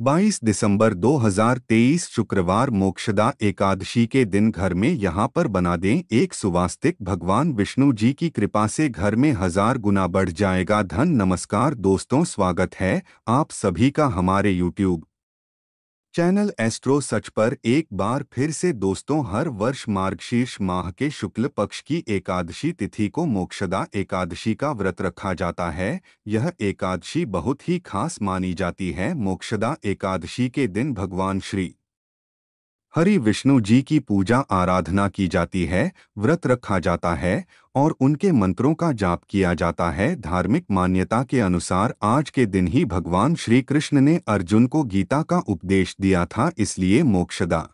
22 दिसंबर 2023 शुक्रवार मोक्षदा एकादशी के दिन घर में यहाँ पर बना दें एक सुवास्तिक। भगवान विष्णु जी की कृपा से घर में 1000 गुना बढ़ जाएगा धन। नमस्कार दोस्तों, स्वागत है आप सभी का हमारे YouTube चैनल एस्ट्रो सच पर एक बार फिर से। दोस्तों, हर वर्ष मार्गशीर्ष माह के शुक्ल पक्ष की एकादशी तिथि को मोक्षदा एकादशी का व्रत रखा जाता है। यह एकादशी बहुत ही खास मानी जाती है। मोक्षदा एकादशी के दिन भगवान श्री हरि विष्णु जी की पूजा आराधना की जाती है, व्रत रखा जाता है और उनके मंत्रों का जाप किया जाता है। धार्मिक मान्यता के अनुसार आज के दिन ही भगवान श्री कृष्ण ने अर्जुन को गीता का उपदेश दिया था, इसलिए मोक्षदा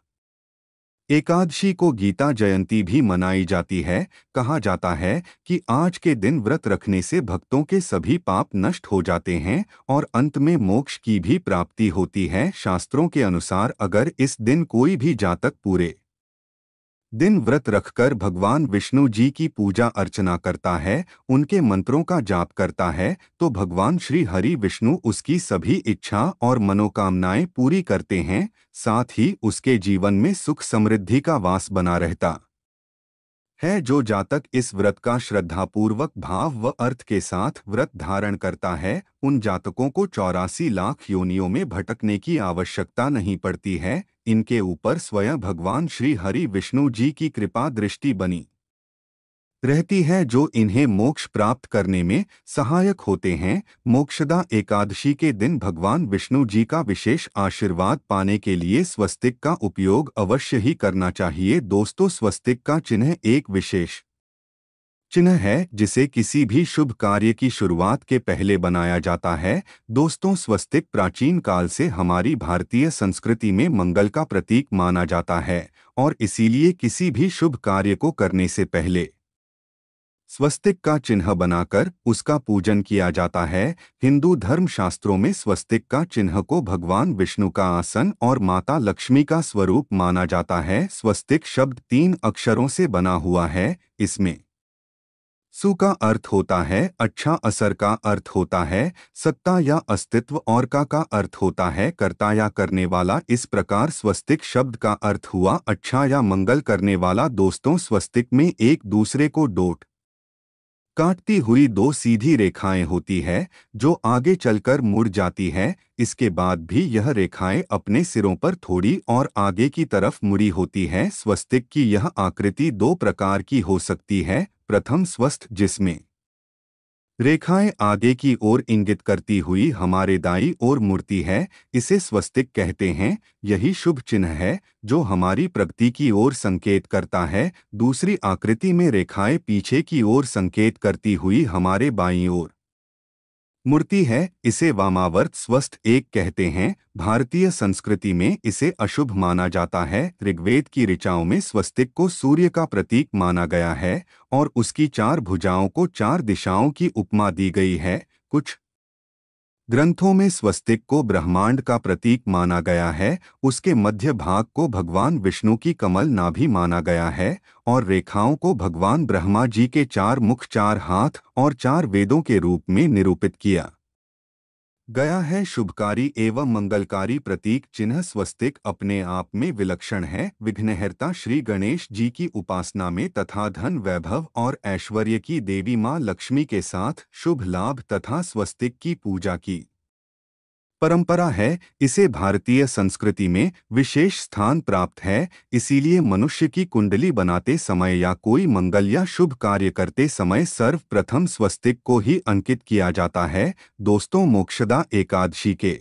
एकादशी को गीता जयंती भी मनाई जाती है। कहा जाता है कि आज के दिन व्रत रखने से भक्तों के सभी पाप नष्ट हो जाते हैं और अंत में मोक्ष की भी प्राप्ति होती है। शास्त्रों के अनुसार अगर इस दिन कोई भी जातक पूरे दिन व्रत रखकर भगवान विष्णु जी की पूजा अर्चना करता है, उनके मंत्रों का जाप करता है, तो भगवान श्री हरि विष्णु उसकी सभी इच्छा और मनोकामनाएं पूरी करते हैं। साथ ही उसके जीवन में सुख समृद्धि का वास बना रहता है। जो जातक इस व्रत का श्रद्धापूर्वक भाव व अर्थ के साथ व्रत धारण करता है, उन जातकों को 84 लाख योनियों में भटकने की आवश्यकता नहीं पड़ती है। इनके ऊपर स्वयं भगवान श्री हरि विष्णु जी की कृपा दृष्टि बनी रहती है, जो इन्हें मोक्ष प्राप्त करने में सहायक होते हैं। मोक्षदा एकादशी के दिन भगवान विष्णु जी का विशेष आशीर्वाद पाने के लिए स्वस्तिक का उपयोग अवश्य ही करना चाहिए। दोस्तों, स्वस्तिक का चिन्ह एक विशेष चिन्ह है जिसे किसी भी शुभ कार्य की शुरुआत के पहले बनाया जाता है। दोस्तों, स्वस्तिक प्राचीन काल से हमारी भारतीय संस्कृति में मंगल का प्रतीक माना जाता है और इसीलिए किसी भी शुभ कार्य को करने से पहले स्वस्तिक का चिन्ह बनाकर उसका पूजन किया जाता है। हिंदू धर्म शास्त्रों में स्वस्तिक का चिन्ह को भगवान विष्णु का आसन और माता लक्ष्मी का स्वरूप माना जाता है। स्वस्तिक शब्द 3 अक्षरों से बना हुआ है। इसमें सु का अर्थ होता है अच्छा, असर का अर्थ होता है सत्ता या अस्तित्व और का अर्थ होता है कर्ता या करने वाला। इस प्रकार स्वस्तिक शब्द का अर्थ हुआ अच्छा या मंगल करने वाला। दोस्तों, स्वस्तिक में एक दूसरे को डोट काटती हुई 2 सीधी रेखाएं होती है जो आगे चलकर मुड़ जाती है। इसके बाद भी यह रेखाएं अपने सिरों पर थोड़ी और आगे की तरफ मुड़ी होती है। स्वस्तिक की यह आकृति 2 प्रकार की हो सकती है। प्रथम स्वस्थ, जिसमें रेखाएं आगे की ओर इंगित करती हुई हमारे दाईं ओर मुड़ती है, इसे स्वस्तिक कहते हैं। यही शुभ चिन्ह है जो हमारी प्रगति की ओर संकेत करता है। दूसरी आकृति में रेखाएं पीछे की ओर संकेत करती हुई हमारे बाईं ओर मुड़ती है, इसे वामावर्त स्वस्थ एक कहते हैं। भारतीय संस्कृति में इसे अशुभ माना जाता है। ऋग्वेद की ऋचाओं में स्वस्तिक को सूर्य का प्रतीक माना गया है और उसकी 4 भुजाओं को 4 दिशाओं की उपमा दी गई है। कुछ ग्रंथों में स्वस्तिक को ब्रह्मांड का प्रतीक माना गया है। उसके मध्य भाग को भगवान विष्णु की कमल नाभि माना गया है और रेखाओं को भगवान ब्रह्मा जी के 4 मुख, 4 हाथ और 4 वेदों के रूप में निरूपित किया गया है। शुभकारी एवं मंगलकारी प्रतीक चिन्ह स्वस्तिक अपने आप में विलक्षण है। विघ्नहर्ता श्री गणेश जी की उपासना में तथा धन, वैभव और ऐश्वर्य की देवी मां लक्ष्मी के साथ शुभ लाभ तथा स्वस्तिक की पूजा की परंपरा है। इसे भारतीय संस्कृति में विशेष स्थान प्राप्त है। इसीलिए मनुष्य की कुंडली बनाते समय या कोई मंगल या शुभ कार्य करते समय सर्वप्रथम स्वस्तिक को ही अंकित किया जाता है। दोस्तों, मोक्षदा एकादशी के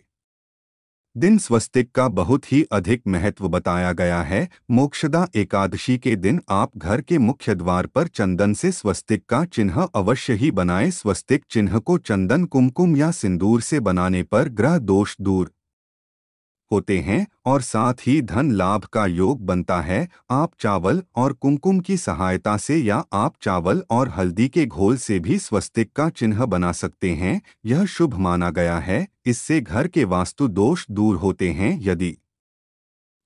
दिन स्वस्तिक का बहुत ही अधिक महत्व बताया गया है। मोक्षदा एकादशी के दिन आप घर के मुख्य द्वार पर चंदन से स्वस्तिक का चिन्ह अवश्य ही बनाएं। स्वस्तिक चिन्ह को चंदन, कुमकुम या सिंदूर से बनाने पर ग्रह दोष दूर होते हैं और साथ ही धन लाभ का योग बनता है। आप चावल और कुमकुम की सहायता से या आप चावल और हल्दी के घोल से भी स्वस्तिक का चिन्ह बना सकते हैं। यह शुभ माना गया है। इससे घर के वास्तु दोष दूर होते हैं। यदि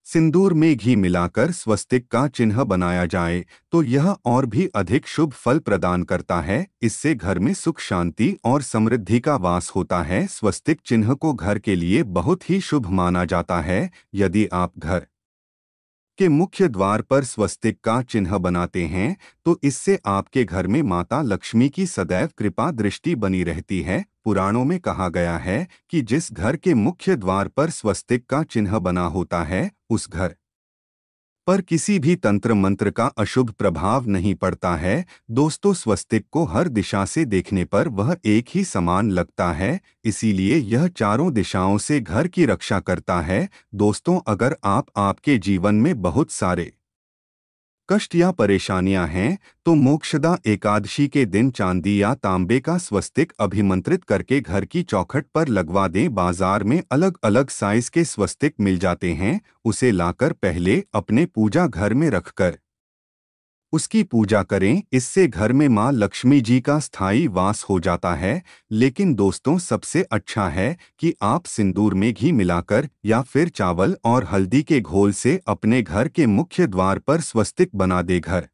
सिंदूर में घी मिलाकर स्वस्तिक का चिन्ह बनाया जाए तो यह और भी अधिक शुभ फल प्रदान करता है। इससे घर में सुख शांति और समृद्धि का वास होता है। स्वस्तिक चिन्ह को घर के लिए बहुत ही शुभ माना जाता है। यदि आप घर के मुख्य द्वार पर स्वस्तिक का चिन्ह बनाते हैं तो इससे आपके घर में माता लक्ष्मी की सदैव कृपा दृष्टि बनी रहती है। पुराणों में कहा गया है कि जिस घर के मुख्य द्वार पर स्वस्तिक का चिन्ह बना होता है उस घर पर किसी भी तंत्र मंत्र का अशुभ प्रभाव नहीं पड़ता है। दोस्तों, स्वस्तिक को हर दिशा से देखने पर वह एक ही समान लगता है, इसीलिए यह चारों दिशाओं से घर की रक्षा करता है। दोस्तों, अगर आप आपके जीवन में बहुत सारे कष्ट या परेशानियां हैं तो मोक्षदा एकादशी के दिन चांदी या तांबे का स्वस्तिक अभिमंत्रित करके घर की चौखट पर लगवा दें। बाजार में अलग अलग साइज के स्वस्तिक मिल जाते हैं। उसे लाकर पहले अपने पूजा घर में रखकर उसकी पूजा करें। इससे घर में मां लक्ष्मी जी का स्थायी वास हो जाता है। लेकिन दोस्तों, सबसे अच्छा है कि आप सिंदूर में घी मिलाकर या फिर चावल और हल्दी के घोल से अपने घर के मुख्य द्वार पर स्वस्तिक बना दे। घर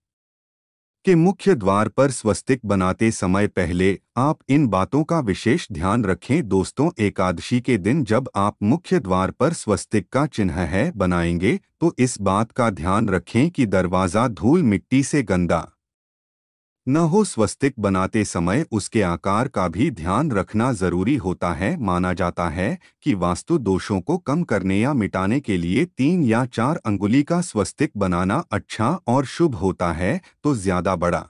के मुख्य द्वार पर स्वस्तिक बनाते समय पहले आप इन बातों का विशेष ध्यान रखें। दोस्तों, एकादशी के दिन जब आप मुख्य द्वार पर स्वस्तिक का चिन्ह है बनाएंगे तो इस बात का ध्यान रखें कि दरवाज़ा धूल मिट्टी से गंदा न हो। स्वस्तिक बनाते समय उसके आकार का भी ध्यान रखना जरूरी होता है। माना जाता है कि वास्तु दोषों को कम करने या मिटाने के लिए 3 या 4 अंगुली का स्वस्तिक बनाना अच्छा और शुभ होता है। तो ज्यादा बड़ा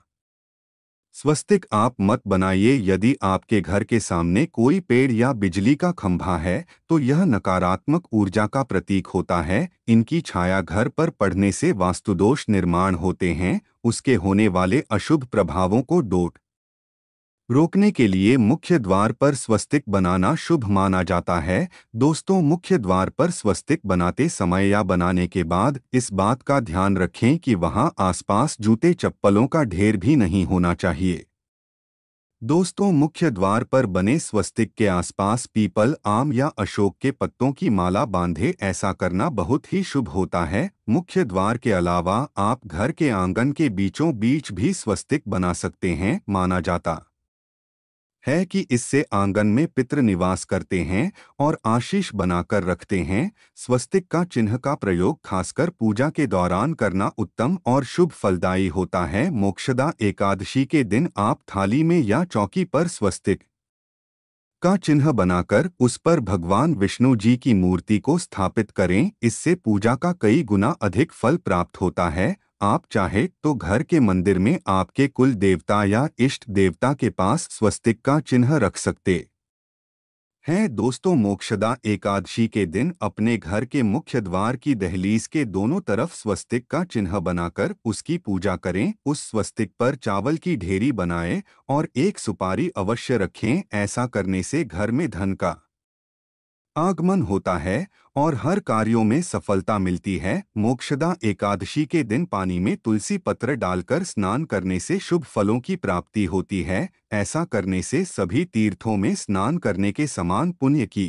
स्वस्तिक आप मत बनाइए। यदि आपके घर के सामने कोई पेड़ या बिजली का खंभा है तो यह नकारात्मक ऊर्जा का प्रतीक होता है। इनकी छाया घर पर पड़ने से वास्तुदोष निर्माण होते हैं। उसके होने वाले अशुभ प्रभावों को रोकने के लिए मुख्य द्वार पर स्वस्तिक बनाना शुभ माना जाता है। दोस्तों, मुख्य द्वार पर स्वस्तिक बनाते समय या बनाने के बाद इस बात का ध्यान रखें कि वहां आसपास जूते चप्पलों का ढेर भी नहीं होना चाहिए। दोस्तों, मुख्य द्वार पर बने स्वस्तिक के आसपास पीपल, आम या अशोक के पत्तों की माला बांधे। ऐसा करना बहुत ही शुभ होता है। मुख्य द्वार के अलावा आप घर के आंगन के बीचों बीच भी स्वस्तिक बना सकते हैं। माना जाता है कि इससे आंगन में पितृ निवास करते हैं और आशीष बनाकर रखते हैं। स्वस्तिक का चिन्ह का प्रयोग खासकर पूजा के दौरान करना उत्तम और शुभ फलदायी होता है। मोक्षदा एकादशी के दिन आप थाली में या चौकी पर स्वस्तिक का चिन्ह बनाकर उस पर भगवान विष्णु जी की मूर्ति को स्थापित करें। इससे पूजा का कई गुना अधिक फल प्राप्त होता है। आप चाहे तो घर के मंदिर में आपके कुल देवता या इष्ट देवता के पास स्वस्तिक का चिन्ह रख सकते हैं। दोस्तों, मोक्षदा एकादशी के दिन अपने घर के मुख्य द्वार की दहलीज के दोनों तरफ स्वस्तिक का चिन्ह बनाकर उसकी पूजा करें। उस स्वस्तिक पर चावल की ढेरी बनाएं और एक सुपारी अवश्य रखें। ऐसा करने से घर में धन का आगमन होता है और हर कार्यों में सफलता मिलती है। मोक्षदा एकादशी के दिन पानी में तुलसी पत्र डालकर स्नान करने से शुभ फलों की प्राप्ति होती है। ऐसा करने से सभी तीर्थों में स्नान करने के समान पुण्य की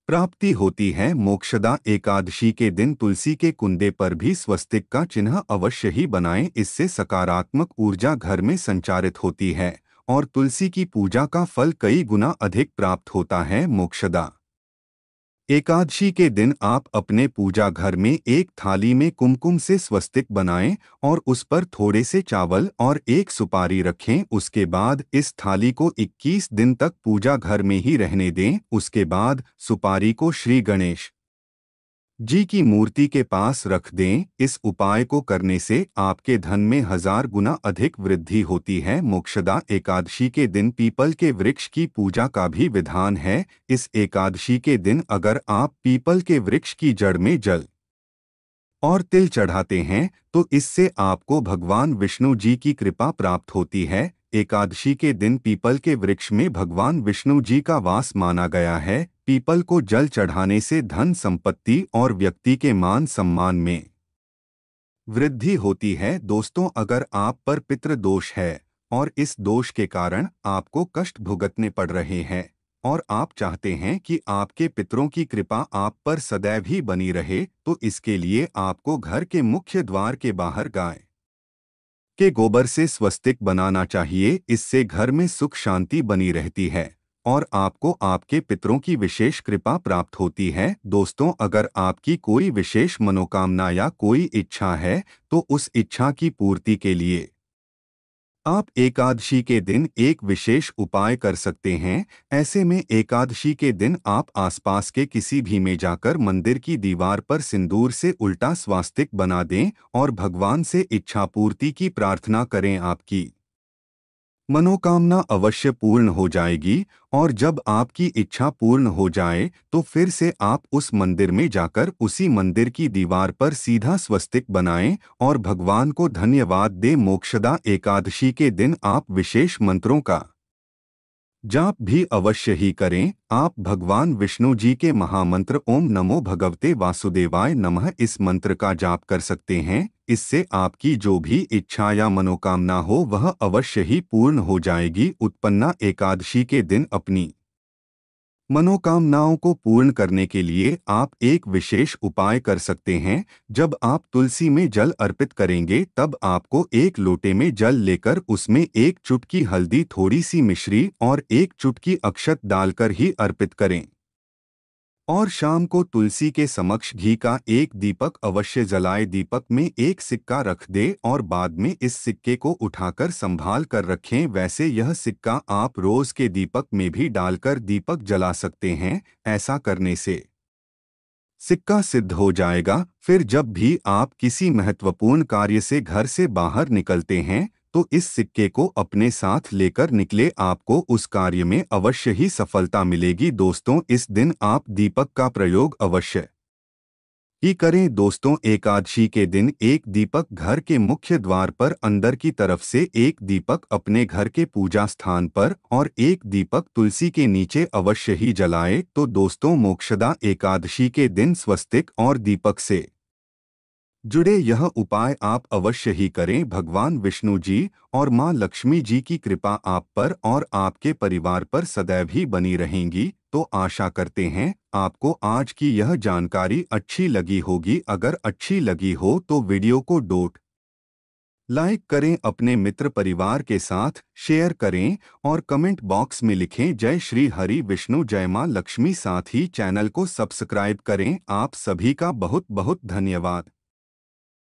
प्राप्ति होती है। मोक्षदा एकादशी के दिन तुलसी के कुंडे पर भी स्वस्तिक का चिन्ह अवश्य ही बनाएं। इससे सकारात्मक ऊर्जा घर में संचारित होती है और तुलसी की पूजा का फल कई गुना अधिक प्राप्त होता है। मोक्षदा एकादशी के दिन आप अपने पूजा घर में एक थाली में कुमकुम से स्वस्तिक बनाएं और उस पर थोड़े से चावल और एक सुपारी रखें। उसके बाद इस थाली को 21 दिन तक पूजा घर में ही रहने दें। उसके बाद सुपारी को श्री गणेश जी की मूर्ति के पास रख दें। इस उपाय को करने से आपके धन में 1000 गुना अधिक वृद्धि होती है। मोक्षदा एकादशी के दिन पीपल के वृक्ष की पूजा का भी विधान है। इस एकादशी के दिन अगर आप पीपल के वृक्ष की जड़ में जल और तिल चढ़ाते हैं तो इससे आपको भगवान विष्णु जी की कृपा प्राप्त होती है। एकादशी के दिन पीपल के वृक्ष में भगवान विष्णु जी का वास माना गया है। पीपल को जल चढ़ाने से धन संपत्ति और व्यक्ति के मान सम्मान में वृद्धि होती है। दोस्तों, अगर आप पर पितृ दोष है और इस दोष के कारण आपको कष्ट भुगतने पड़ रहे हैं और आप चाहते हैं कि आपके पितरों की कृपा आप पर सदैव ही बनी रहे, तो इसके लिए आपको घर के मुख्य द्वार के बाहर गाय के गोबर से स्वस्तिक बनाना चाहिए। इससे घर में सुख शांति बनी रहती है और आपको आपके पितरों की विशेष कृपा प्राप्त होती है। दोस्तों, अगर आपकी कोई विशेष मनोकामना या कोई इच्छा है तो उस इच्छा की पूर्ति के लिए आप एकादशी के दिन एक विशेष उपाय कर सकते हैं। ऐसे में एकादशी के दिन आप आसपास के किसी भी में जाकर मंदिर की दीवार पर सिंदूर से उल्टा स्वास्तिक बना दें और भगवान से इच्छा पूर्ति की प्रार्थना करें। आपकी मनोकामना अवश्य पूर्ण हो जाएगी और जब आपकी इच्छा पूर्ण हो जाए तो फिर से आप उस मंदिर में जाकर उसी मंदिर की दीवार पर सीधा स्वस्तिक बनाएं और भगवान को धन्यवाद दें। मोक्षदा एकादशी के दिन आप विशेष मंत्रों का जाप भी अवश्य ही करें। आप भगवान विष्णु जी के महामंत्र ओम नमो भगवते वासुदेवाय नमः इस मंत्र का जाप कर सकते हैं। इससे आपकी जो भी इच्छा या मनोकामना हो वह अवश्य ही पूर्ण हो जाएगी। उत्पन्ना एकादशी के दिन अपनी मनोकामनाओं को पूर्ण करने के लिए आप एक विशेष उपाय कर सकते हैं। जब आप तुलसी में जल अर्पित करेंगे तब आपको एक लोटे में जल लेकर उसमें एक चुटकी हल्दी, थोड़ी सी मिश्री और एक चुटकी अक्षत डालकर ही अर्पित करें और शाम को तुलसी के समक्ष घी का एक दीपक अवश्य जलाए। दीपक में एक सिक्का रख दे और बाद में इस सिक्के को उठाकर संभाल कर रखें। वैसे यह सिक्का आप रोज के दीपक में भी डालकर दीपक जला सकते हैं। ऐसा करने से सिक्का सिद्ध हो जाएगा। फिर जब भी आप किसी महत्वपूर्ण कार्य से घर से बाहर निकलते हैं तो इस सिक्के को अपने साथ लेकर निकले, आपको उस कार्य में अवश्य ही सफलता मिलेगी। दोस्तों, इस दिन आप दीपक का प्रयोग अवश्य ही करें। दोस्तों, एकादशी के दिन एक दीपक घर के मुख्य द्वार पर अंदर की तरफ से, एक दीपक अपने घर के पूजा स्थान पर और एक दीपक तुलसी के नीचे अवश्य ही जलाए। तो दोस्तों, मोक्षदा एकादशी के दिन स्वस्तिक और दीपक से जुड़े यह उपाय आप अवश्य ही करें। भगवान विष्णु जी और मां लक्ष्मी जी की कृपा आप पर और आपके परिवार पर सदैव ही बनी रहेंगी। तो आशा करते हैं आपको आज की यह जानकारी अच्छी लगी होगी। अगर अच्छी लगी हो तो वीडियो को लाइक करें, अपने मित्र परिवार के साथ शेयर करें और कमेंट बॉक्स में लिखें जय श्री हरि विष्णु, जय मां लक्ष्मी। साथ ही चैनल को सब्सक्राइब करें। आप सभी का बहुत बहुत धन्यवाद।